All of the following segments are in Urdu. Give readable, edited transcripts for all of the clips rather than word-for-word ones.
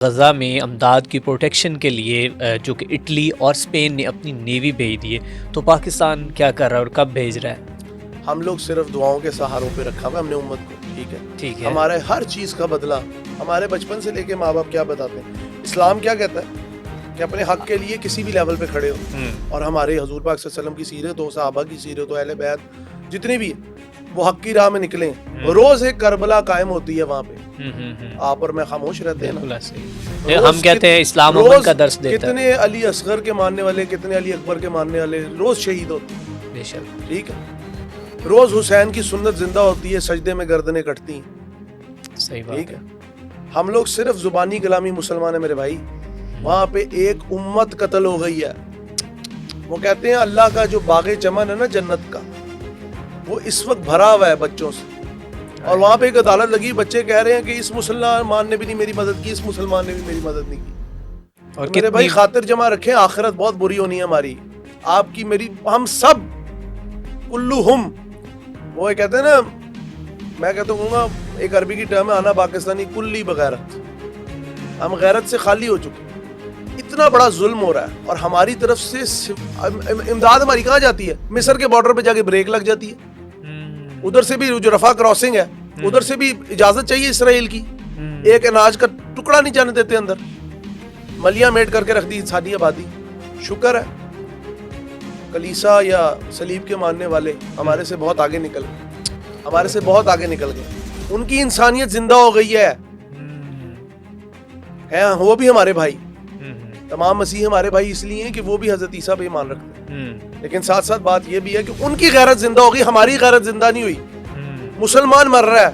غزہ میں امداد کی پروٹیکشن کے لیے جو کہ اٹلی اور اسپین نے اپنی نیوی بھیج دی ہے، تو پاکستان کیا کر رہا ہے اور کب بھیج رہا ہے؟ ہم لوگ صرف دعاؤں کے سہاروں پہ رکھا ہوا ہم نے امت کو. ٹھیک ہے ہمارے ہر چیز کا بدلہ ہمارے بچپن سے لے کے ماں باپ کیا بتاتے ہیں. اسلام کیا کہتا ہے کہ اپنے حق کے لیے کسی بھی لیول پہ کھڑے ہو. اور ہمارے حضور پاک صلی اللہ علیہ وسلم کی سیرت ہو، صحابہ کی سیرت ہو، اہل بیت جتنے بھی وہ حق کی راہ میں نکلیں. روز ایک کربلا قائم ہوتی ہے وہاں پہ، آپ اور میں خاموش رہتے ہیں نا. ہم کہتے ہیں اسلام امن کا درس دیتا ہے. کتنے علی اصغر کے ماننے والے، کتنے علی اکبر کے ماننے والے روز شہید ہوتے ہیں. بے شک. ٹھیک ہے، روز حسین کی سنت زندہ ہوتی ہے، سجدے میں گردنیں کٹتی ہیں. صحیح بات. ٹھیک ہے، ہم لوگ صرف زبانی کلامی مسلمان ہیں میرے بھائی. وہاں پہ ایک امت قتل ہو گئی ہے. وہ کہتے ہیں اللہ کا جو باغ چمن ہے نا جنت کا، وہ اس وقت بھرا ہوا ہے بچوں سے. اور وہاں پہ ایک عدالت لگی، بچے کہہ رہے ہیں کہ اس مسلمان نے بھی نہیں میری مدد کی، اس مسلمان نے بھی میری مدد نہیں کی. اور میرے بھائی خاطر جمع رکھیں، آخرت بہت بری ہونی ہے ہماری، آپ کی میری، ہم سب کلہم. وہ کہتے ہیں نا، میں کہتا ہوں گا ایک عربی کی ٹرم ہے آنا پاکستانی کلی بغیرت. ہم غیرت سے خالی ہو چکے. اتنا بڑا ظلم ہو رہا ہے اور ہماری طرف سے امداد ہماری کہاں جاتی ہے؟ مصر کے بارڈر پہ جا کے بریک لگ جاتی ہے. ادھر سے بھی جو رفح کراسنگ ہے ادھر سے بھی اجازت چاہیے اسرائیل کی. ایک اناج کا ٹکڑا نہیں جانے دیتے اندر. ملیاں میٹ کر کے رکھ دی انسانی آبادی. شکر ہے کلیسا یا صلیب کے ماننے والے ہمارے سے بہت آگے نکل گئے، ہمارے سے بہت آگے نکل گئے. ان کی انسانیت زندہ ہو گئی ہے. وہ بھی ہمارے بھائی، تمام مسیح ہمارے بھائی اس لیے ہیں کہ وہ بھی حضرت عیسیٰ پہ ایمان رکھتے ہیں. لیکن ساتھ ساتھ بات یہ بھی ہے کہ ان کی غیرت زندہ ہوگی، ہماری غیرت زندہ نہیں ہوئی. مسلمان مر رہا ہے،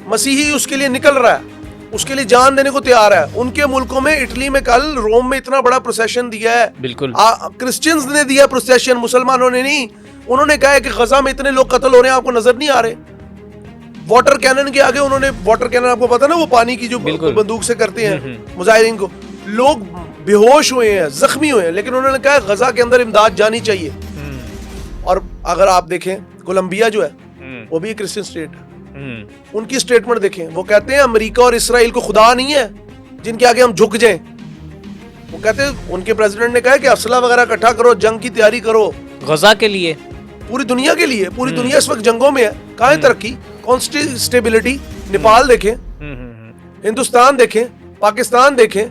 مسیحی اس کے لیے نکل رہا ہے، اس کے لیے جان دینے کو تیار ہے. ان کے ملکوں میں، اٹلی میں کل روم میں اتنا بڑا پروسیشن دیا ہے. بالکل کرسچنز نے دیا پروسیشن، مسلمانوں نے نہیں. انہوں نے کہا ہے کہ غزہ میں اتنے لوگ قتل ہو رہے ہیں، آپ کو نظر نہیں آ رہے. واٹر کینن کے آگے انہوں نے، واٹر کینن آپ کو پتا نا وہ پانی کی جو بندوق سے کرتے ہیں مظاہرین کو، لوگ بے ہوش ہوئے ہیں، زخمی ہوئے ہیں. لیکن انہوں نے کہا غزہ کے اندر امداد جانی چاہیے. اور اگر آپ دیکھیں کولمبیا جو ہے وہ بھی ایک کرسچن اسٹیٹ ہے. ان کی اسٹیٹمنٹ دیکھیں، وہ کہتے ہیں امریکہ اور اسرائیل کو خدا نہیں ہے جن کے آگے ہم جھک جائیں. وہ کہتے ہیں، ان کے پریزیڈنٹ نے کہا کہ اسلحہ وغیرہ اکٹھا کرو، جنگ کی تیاری کرو غزہ کے لیے، پوری دنیا کے لیے. پوری دنیا اس وقت جنگوں میں ہے. کہاں ہے ترقی؟ کون سی اسٹیبلٹی؟ نیپال دیکھیں، ہندوستان دیکھیں، پاکستان دیکھیں،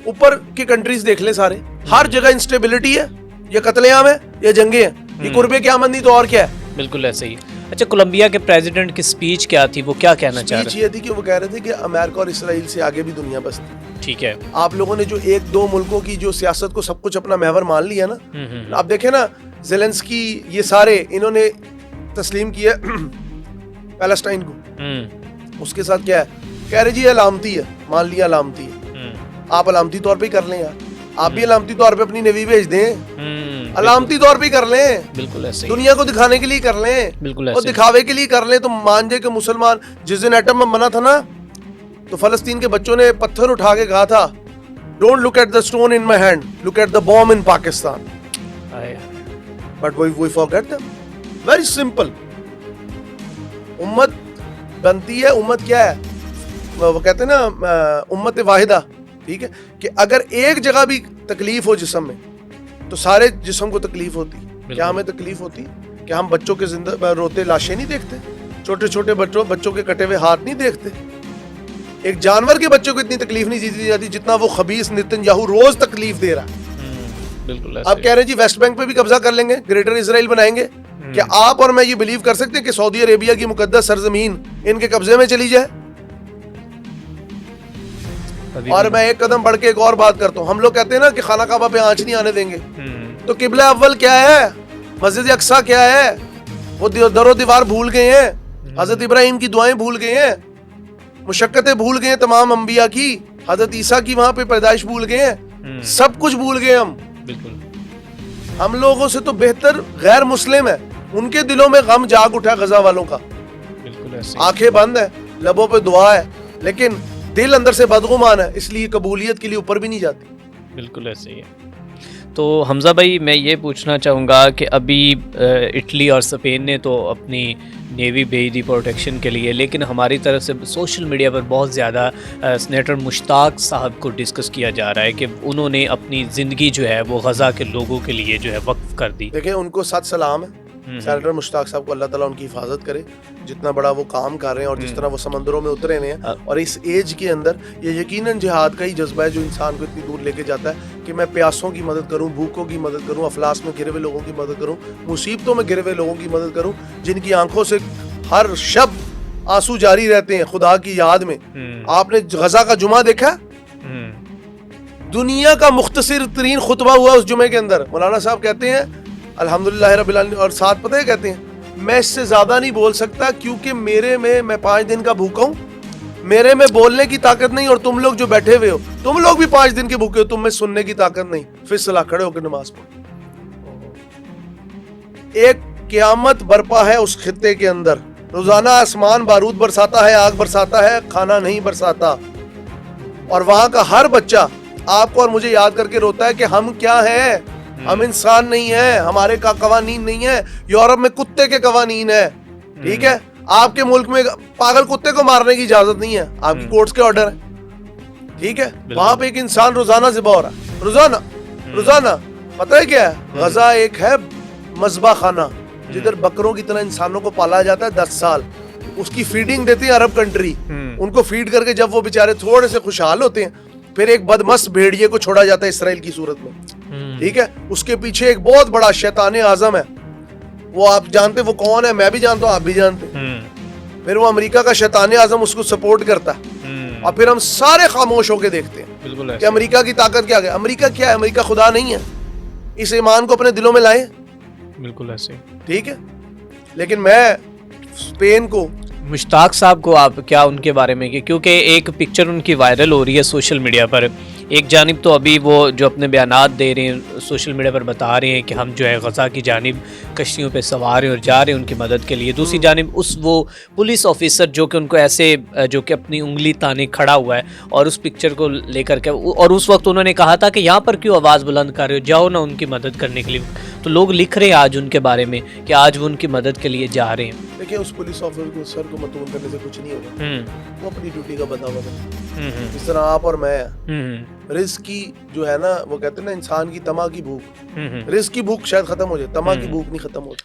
اوپر کی کنٹریز دیکھ لیں سارے، ہر جگہ انسٹیبلٹی ہے. یا قتل عام ہے یا جنگیں ہیں. یہ قربے قیامت نہیں تو اور کیا ہے. بالکل ایسے ہی. اچھا، کولمبیا کے پریزیڈنٹ کی سپیچ کیا تھی؟ وہ کیا کہنا چاہ رہے تھے؟ یہ تھی کہ وہ کہہ رہے تھے کہ امریکہ اور اسرائیل سے آگے بھی دنیا بستی. ٹھیک ہے، آپ لوگوں نے جو ایک دو ملکوں کی جو سیاست کو سب کچھ اپنا محور مان لیا نا. آپ دیکھیں نا، زیلنسکی یہ سارے انہوں نے تسلیم کیا پیلسٹائن کو. اس کے ساتھ کیا ہے؟ کہہ رہے جی علامتی ہے، مان لیا علامتی ہے. آپ علامتی طور پہ ہی کر لیں یار. آپ بھی علامتی طور پہ اپنی نیوی بھیج دیں، علامتی طور پہ ہی کر لیں. بالکل ایسے، دنیا کو دکھانے کے لیے کر لیں، بالکل اور دکھاوے کے لیے کر لیں. تو مان جائے کہ مسلمان، جس دن ایٹم بم بنا تھا نا، تو فلسطین کے بچوں نے پتھر اٹھا کے کہا تھا don't look at the stone in my hand, look at the bomb in Pakistan. But we forget them. Very simple. امت بنتی ہے، امت کیا ہے؟ وہ کہتے ہیں نا امت واحدہ. ٹھیک ہے، کہ اگر ایک جگہ بھی تکلیف ہو جسم میں تو سارے جسم کو تکلیف ہوتی. کیا ہمیں تکلیف ہوتی کہ ہم بچوں کے زندہ روتے لاشیں نہیں دیکھتے؟ چھوٹے چھوٹے بچوں کے کٹے ہوئے ہاتھ نہیں دیکھتے؟ ایک جانور کے بچوں کو اتنی تکلیف نہیں دی جاتی جتنا وہ خبیث نتن یاہو روز تکلیف دے رہا ہے. بالکل. آپ کہہ رہے ہیں جی ویسٹ بینک پہ بھی قبضہ کر لیں گے، گریٹر اسرائیل بنائیں گے. کیا آپ اور میں یہ بلیو کر سکتے ہیں کہ سعودی عربیہ کی مقدس سرزمین ان کے قبضے میں چلی جائے؟ اور میں ایک قدم بڑھ کے ایک اور بات کرتا ہوں. ہم لوگ کہتے ہیں نا کہ خانہ کعبہ پہ آنچ نہیں آنے دیں گے. تو قبلہ اول کیا ہے؟ مسجد اقصیٰ کیا ہے؟ وہ در و دیوار بھول گئے ہیں، حضرت ابراہیم کی دعائیں بھول گئے ہیں، مشقتیں بھول گئے ہیں تمام انبیاء کی، حضرت عیسیٰ کی وہاں پہ پیدائش بھول گئے ہیں، سب کچھ بھول گئے ہم. بالکل. ہم لوگوں سے تو بہتر غیر مسلم ہے، ان کے دلوں میں غم جاگ اٹھا غزہ والوں کا. بالکل ایسے. آنکھیں بند ہے، لبوں پہ دعا ہے، لیکن دل اندر سے بدگمان ہے، اس لیے قبولیت کے لیے اوپر بھی نہیں جاتی. بالکل ایسے ہی ہے. تو حمزہ بھائی میں یہ پوچھنا چاہوں گا کہ ابھی اٹلی اور اسپین نے تو اپنی نیوی بھیج دی پروٹیکشن کے لیے، لیکن ہماری طرف سے سوشل میڈیا پر بہت زیادہ سینیٹر مشتاق صاحب کو ڈسکس کیا جا رہا ہے کہ انہوں نے اپنی زندگی جو ہے وہ غزہ کے لوگوں کے لیے جو ہے وقف کر دی. دیکھیں ان کو 7 سلام ہے سینیٹر مشتاق صاحب کو، اللہ تعالیٰ ان کی حفاظت کرے، جتنا بڑا وہ کام کر رہے ہیں اور جس طرح وہ سمندروں میں اترے ہوئے ہیں، اور اس ایج کے اندر یہ یقیناً جہاد کا ہی جذبہ ہے جو انسان کو اتنی دور لے کے جاتا ہے کہ میں پیاسوں کی مدد کروں، بھوکوں کی مدد کروں، افلاس میں گرے ہوئے لوگوں کی مدد کروں، مصیبتوں میں گرے ہوئے لوگوں کی مدد کروں، جن کی آنکھوں سے ہر شب آنسو جاری رہتے ہیں خدا کی یاد میں. آپ نے غزہ کا جمعہ دیکھا؟ دنیا کا مختصر ترین خطبہ ہوا اس جمعے کے اندر. مولانا صاحب کہتے ہیں الحمدللہ رب العالمین، اور ساتھ پتہ ہے کہتے ہیں میں اس سے زیادہ نہیں بول سکتا کیونکہ میں 5 دن کا بھوکا ہوں، میرے میں بولنے کی طاقت نہیں، اور تم لوگ جو بیٹھے ہوئے ہو تم لوگ بھی 5 دن کے بھوکے ہو، تم میں سننے کی طاقت نہیں. پھر صلاح کھڑے ہو کے نماز پڑھو. ایک قیامت برپا ہے اس خطے کے اندر، روزانہ آسمان بارود برساتا ہے، آگ برساتا ہے، کھانا نہیں برساتا، اور وہاں کا ہر بچہ آپ کو اور مجھے یاد کر کے روتا ہے کہ ہم کیا ہیں، ہم انسان نہیں ہیں، ہمارے کا قوانین نہیں ہیں. یورپ میں کتے کے قوانین ہیں، ٹھیک ہے، آپ کے ملک میں پاگل کتے کو مارنے کی اجازت نہیں ہے، آپ کی کورٹس کے آرڈر ہیں، ٹھیک ہے. وہاں پہ ایک انسان روزانہ ذبح ہو رہا ہے، روزانہ پتہ ہے کیا ہے؟ غزہ ایک ہے مذبح خانہ جدھر بکروں کی طرح انسانوں کو پالا جاتا ہے 10 سال. اس کی فیڈنگ دیتی ہے عرب کنٹری، ان کو فیڈ کر کے جب وہ بیچارے تھوڑے سے خوشحال ہوتے ہیں پھر ایک بدمست بھیڑیے کو چھوڑا جاتا ہے اسرائیل کی صورت میں، ٹھیک ہے. اس کے پیچھے ایک بہت بڑا شیطان اعظم ہے، وہ آپ جانتے وہ کون ہے، میں بھی جانتا ہوں، آپ بھی جانتے ہیں. پھر وہ امریکہ کا شیطان اعظم اس کو سپورٹ کرتا ہے، اور پھر ہم سارے خاموش ہو کے دیکھتے ہیں کہ امریکہ کی طاقت کیا ہے. امریکہ کیا ہے؟ امریکہ خدا نہیں ہے. اس ایمان کو اپنے دلوں میں لائیں. بالکل ایسے، ٹھیک ہے. لیکن میں اسپین کو، مشتاق صاحب کو آپ کیا ان کے بارے میں، کیونکہ ایک پکچر ان کی وائرل ہو رہی ہے سوشل میڈیا پر. ایک جانب تو ابھی وہ جو اپنے بیانات دے رہے ہیں سوشل میڈیا پر بتا رہے ہیں کہ ہم جو ہے غزہ کی جانب کشتیوں پہ سوار ہیں اور جا رہے ہیں ان کی مدد کے لیے. دوسری جانب وہ پولیس آفیسر جو کہ ان کو ایسے جو کہ اپنی انگلی تانے کھڑا ہوا ہے اور اس پکچر کو لے کر کے، اور اس وقت انہوں نے کہا تھا کہ یہاں پر کیوں آواز بلند کر رہے ہو، جاؤ نا ان کی مدد کرنے کے لیے. تو لوگ لکھ رہے ہیں آج ان کے بارے میں کہ آج وہ ان کی مدد کے لیے جا رہے ہیں. دیکھیں اس پولیس آفیسر کو متون کرنے سے کچھ نہیں ہوگا، وہ اپنی ڈیوٹی کا بندہ ہے. جس طرح آپ اور میں، رزق کی جو ہے نا، وہ کہتے ہیں نا انسان کی طمع کی بھوک، رزق کی بھوک شاید ختم ہو جائے، طمع کی بھوک نہیں ختم ہوتی.